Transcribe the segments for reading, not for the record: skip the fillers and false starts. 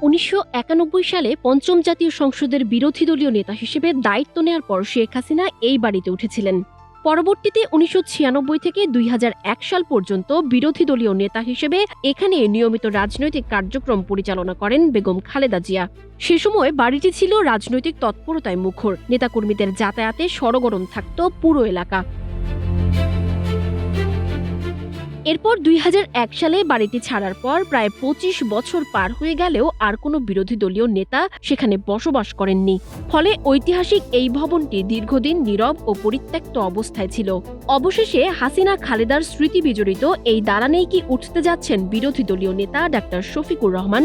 ১৯৯১ সালে পঞ্চম জাতীয় সংসদের বিরোধী দলীয় নেতা হিসেবে দায়িত্ব নেয়ার পর শেখ হাসিনা এই বাড়িতে উঠেছিলেন। পরবর্তীতে ১৯৯৬ থেকে ২০০১ সাল পর্যন্ত বিরোধী দলীয় নেতা হিসেবে এখানে নিয়মিত রাজনৈতিক কার্যক্রম পরিচালনা করেন বেগম খালেদা জিয়া। সে সময় বাড়িটি ছিল রাজনৈতিক তৎপরতায় মুখর। নেতাকর্মীদের যাতায়াতে সরগরম থাকত পুরো এলাকা। এরপর ২০০১ সালে বাড়িটি ছাড়ার পর প্রায় ২৫ বছর পার হয়ে গেলেও আর কোনো বিরোধী দলীয় নেতা সেখানে বসবাস করেননি। ফলে ঐতিহাসিক এই ভবনটি দীর্ঘদিন নীরব ও পরিত্যক্ত অবস্থায় ছিল। অবশেষে হাসিনা খালেদার স্মৃতি বিজড়িত এই দালানেই কি উঠতে যাচ্ছেন বিরোধী দলীয় নেতা ডাক্তার শফিকুর রহমান?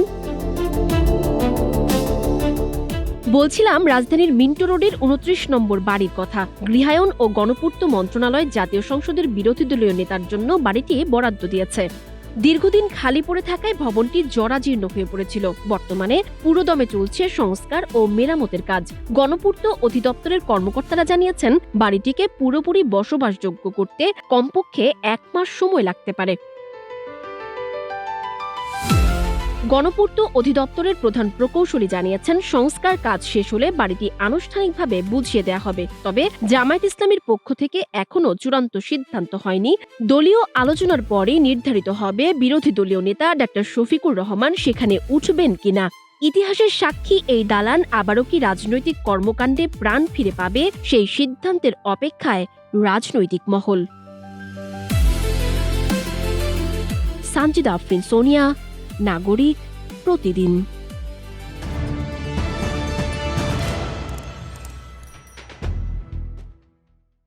বলছিলাম রাজধানীর মিন্টো রোডের ২৯ নম্বর বাড়ির কথা। গৃহায়ন ও গণপূর্ত মন্ত্রণালয় জাতীয় সংসদের বিরোধী দলীয় নেতার জন্য বাড়িটি বরাদ্দ দিয়েছে। দীর্ঘদিন খালি পড়ে থাকায় ভবনটি জরাজীর্ণ হয়ে পড়েছিল। বর্তমানে পুরোদমে চলছে সংস্কার ও মেরামতের কাজ। গণপূর্ত অধিদপ্তরের কর্মকর্তারা জানিয়েছেন, বাড়িটিকে পুরোপুরি বসবাসযোগ্য করতে কমপক্ষে ১ মাস সময় লাগতে পারে। গণপূর্ত অধিদপ্তরের প্রধান প্রকৌশলী জানিয়েছেন, সংস্কার কাজ শেষ হলে বাড়িটি আনুষ্ঠানিকভাবে বুঝিয়ে দেওয়া হবে। তবে জামায়াত ইসলামীর পক্ষ থেকে এখনো চূড়ান্ত সিদ্ধান্ত হয়নি। দলীয় আলোচনার পরই নির্ধারিত হবে বিরোধী দলীয় নেতা ডাক্তার শফিকুর রহমান সেখানে উঠবেন কিনা। ইতিহাসের সাক্ষী এই দালান আবারও কি রাজনৈতিক কর্মকাণ্ডে প্রাণ ফিরে পাবে, সেই সিদ্ধান্তের অপেক্ষায় রাজনৈতিক মহল। সানজিদা আফরিন, সোনিয়া, নাগরিক, প্রতিদিন।